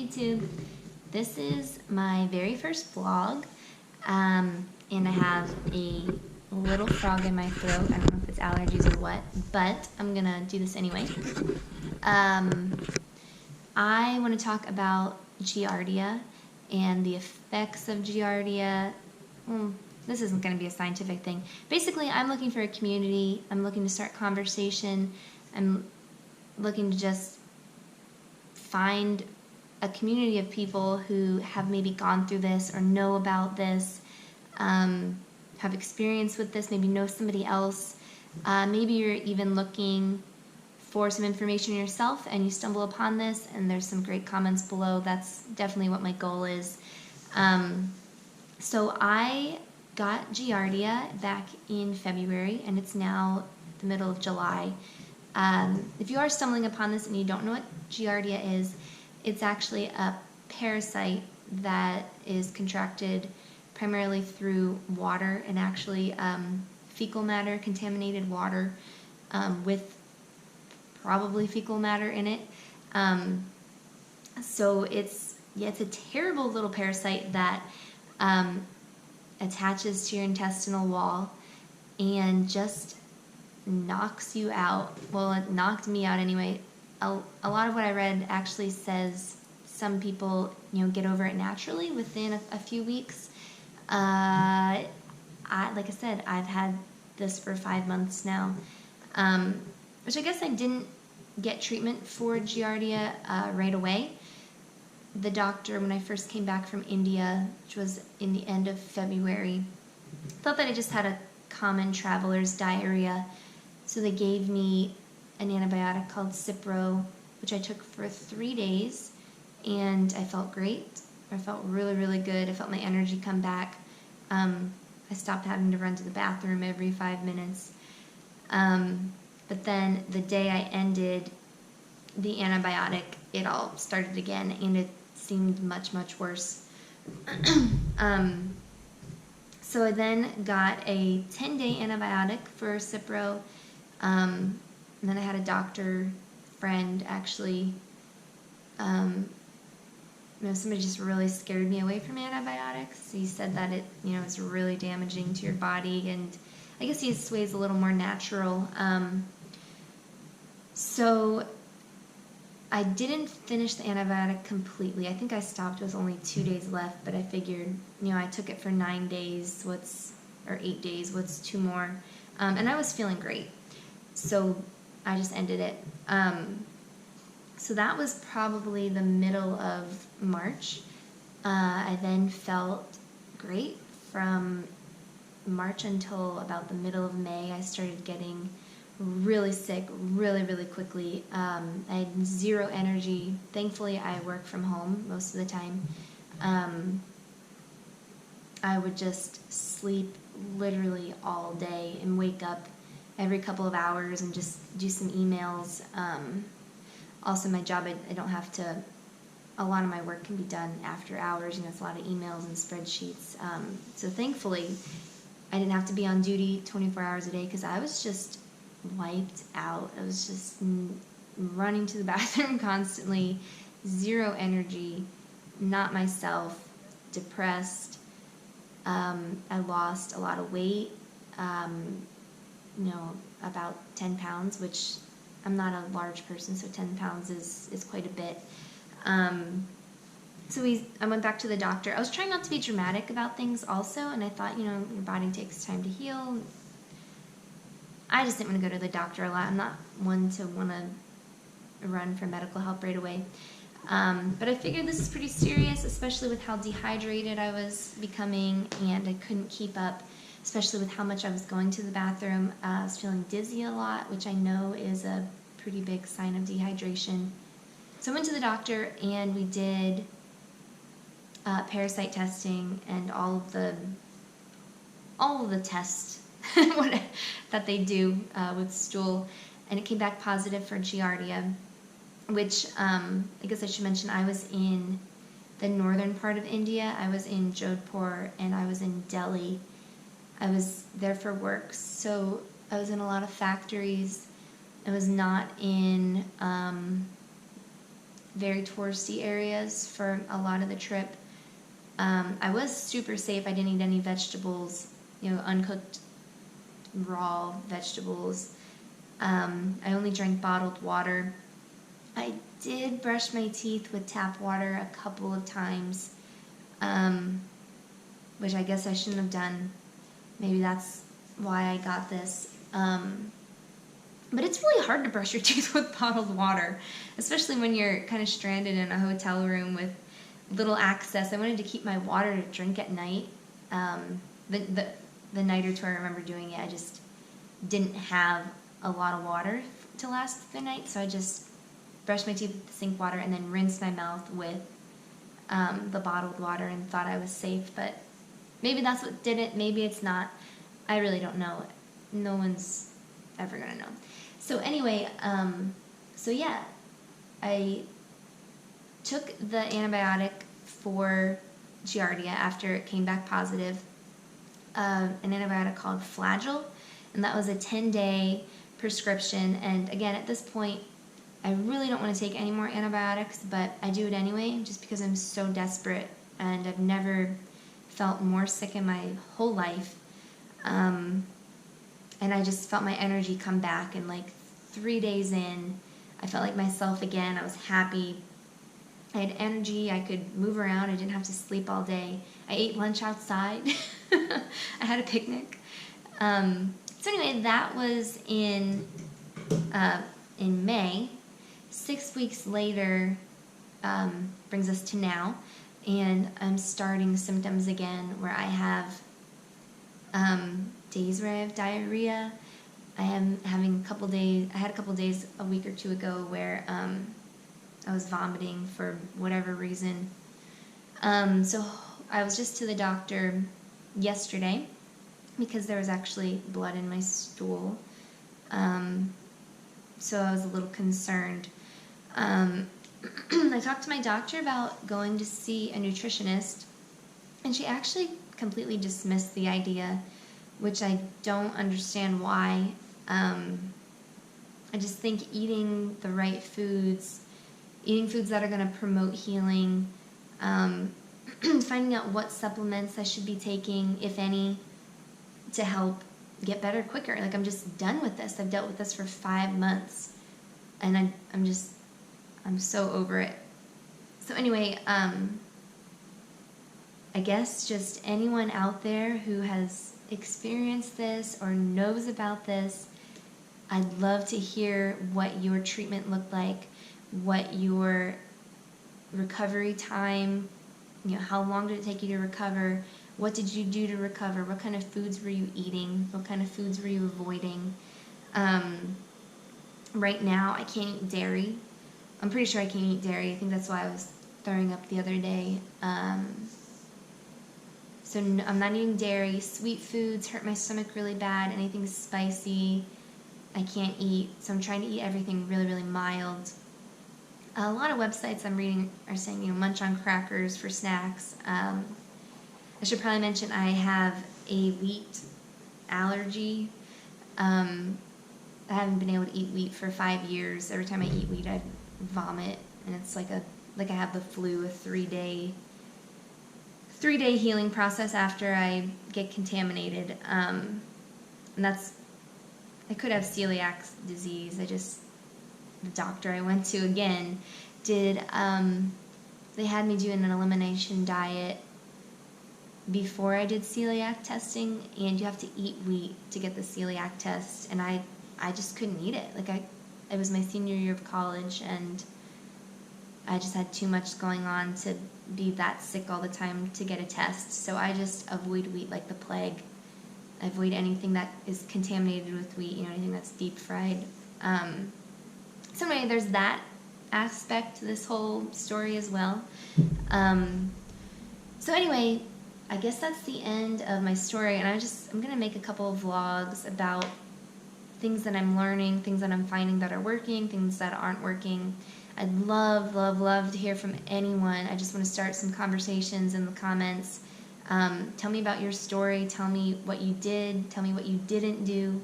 YouTube. This is my very first vlog, and I have a little frog in my throat. I don't know if it's allergies or what, but I'm gonna do this anyway. I want to talk about Giardia and the effects of Giardia. This isn't going to be a scientific thing. Basically, I'm looking for a community. I'm looking to start conversation. I'm looking to just find a community of people who have maybe gone through this or know about this, have experience with this, maybe know somebody else. Maybe you're even looking for some information yourself and you stumble upon this, and there's some great comments below. That's definitely what my goal is. So I got Giardia back in February, and it's now the middle of July. If you are stumbling upon this and you don't know what Giardia is, it's actually a parasite that is contracted primarily through water, and actually fecal matter, contaminated water with probably fecal matter in it. So it's a terrible little parasite that attaches to your intestinal wall and just knocks you out. Well, it knocked me out anyway. A lot of what I read actually says some people, get over it naturally within a few weeks. Like I said, I've had this for 5 months now, which I guess I didn't get treatment for Giardia right away. The doctor, when I first came back from India, which was in the end of February, thought that I just had a common traveler's diarrhea. So they gave me an antibiotic called Cipro, which I took for 3 days, and I felt great. I felt really, really good. I felt my energy come back. I stopped having to run to the bathroom every 5 minutes. But then the day I ended the antibiotic, it all started again, and it seemed much, much worse. So I then got a 10-day antibiotic for Cipro, and then I had a doctor friend actually, somebody just really scared me away from antibiotics. He said that it, is really damaging to your body, and I guess he sways a little more natural. So I didn't finish the antibiotic completely. I think I stopped with only 2 days left, but I figured, I took it for 9 days, or 8 days, what's 2 more? And I was feeling great. So I just ended it. So that was probably the middle of March. I then felt great. From March until about the middle of May, I started getting really sick really, really quickly. I had zero energy. Thankfully, I work from home most of the time. I would just sleep literally all day and wake up every couple of hours and just do some emails. Also, my job, I don't have to, a lot of my work can be done after hours. It's a lot of emails and spreadsheets. So thankfully, I didn't have to be on duty 24 hours a day, because I was just wiped out. I was just running to the bathroom constantly, zero energy, not myself, depressed. I lost a lot of weight, about 10 pounds, which I'm not a large person, so 10 pounds is quite a bit. So I went back to the doctor. I was trying not to be dramatic about things also, and I thought, your body takes time to heal. I just didn't want to go to the doctor a lot. I'm not one to want to run for medical help right away. But I figured this is pretty serious, especially with how dehydrated I was becoming, and I couldn't keep up, especially with how much I was going to the bathroom. I was feeling dizzy a lot, which I know is a pretty big sign of dehydration. So I went to the doctor, and we did parasite testing and all of the tests that they do with stool, and it came back positive for Giardia, which I guess I should mention, I was in the northern part of India. I was in Jodhpur, and I was in Delhi. I was there for work, so I was in a lot of factories. I was not in very touristy areas for a lot of the trip. I was super safe. I didn't eat any vegetables, uncooked raw vegetables. I only drank bottled water. I did brush my teeth with tap water a couple of times, which I guess I shouldn't have done. Maybe that's why I got this. But it's really hard to brush your teeth with bottled water, especially when you're kind of stranded in a hotel room with little access. I wanted to keep my water to drink at night. The night or two I remember doing it, I just didn't have a lot of water to last the night, so I just brushed my teeth with the sink water and then rinsed my mouth with the bottled water and thought I was safe. But maybe that's what did it. Maybe it's not. I really don't know. No one's ever gonna know. So anyway, I took the antibiotic for Giardia after it came back positive, an antibiotic called Flagyl, and that was a 10-day prescription. And again, at this point, I really don't want to take any more antibiotics, but I do it anyway just because I'm so desperate, and I've never felt more sick in my whole life. And I just felt my energy come back, and like 3 days in, I felt like myself again. I was happy. I had energy. I could move around. I didn't have to sleep all day. I ate lunch outside. I had a picnic. So anyway, that was in May. 6 weeks later brings us to now, and I'm starting symptoms again where I have days where I have diarrhea. I am having a couple days. I had a couple days a week or two ago where I was vomiting for whatever reason. So I was just to the doctor yesterday because there was actually blood in my stool. So I was a little concerned. I talked to my doctor about going to see a nutritionist, and she actually completely dismissed the idea, which I don't understand why. I just think eating the right foods, eating foods that are going to promote healing, finding out what supplements I should be taking, if any, to help get better quicker. Like, I'm just done with this. I've dealt with this for 5 months, and I'm so over it. So anyway, I guess just anyone out there who has experienced this or knows about this, I'd love to hear what your treatment looked like, what your recovery time, how long did it take you to recover, what did you do to recover, what kind of foods were you eating, what kind of foods were you avoiding. Right now, I can't eat dairy. I'm pretty sure I can't eat dairy. I think that's why I was throwing up the other day. So I'm not eating dairy. Sweet foods hurt my stomach really bad. Anything spicy, I can't eat. So I'm trying to eat everything really, really mild. A lot of websites I'm reading are saying, munch on crackers for snacks. I should probably mention I have a wheat allergy. I haven't been able to eat wheat for 5 years. Every time I eat wheat, I vomit, and it's like I have the flu, a 3-day healing process after I get contaminated. And I could have celiac disease. The doctor I went to again they had me doing an elimination diet before I did celiac testing, and you have to eat wheat to get the celiac test, and I just couldn't eat it. It was my senior year of college, and I just had too much going on to be that sick all the time to get a test. So I just avoid wheat like the plague. I avoid anything that is contaminated with wheat, anything that's deep fried. So anyway, there's that aspect to this whole story as well. So anyway, I guess that's the end of my story, and I'm going to make a couple of vlogs about things that I'm learning, things that I'm finding that are working, things that aren't working. I'd love, love, love to hear from anyone. I just want to start some conversations in the comments. Tell me about your story. Tell me what you did. Tell me what you didn't do.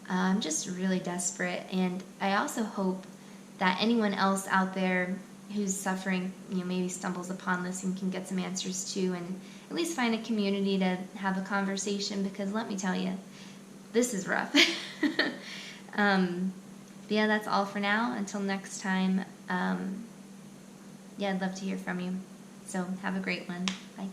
I'm just really desperate, and I also hope that anyone else out there who's suffering, maybe stumbles upon this and can get some answers too, and at least find a community to have a conversation, because let me tell you, this is rough. But yeah, that's all for now. Until next time, yeah, I'd love to hear from you. So have a great one. Bye.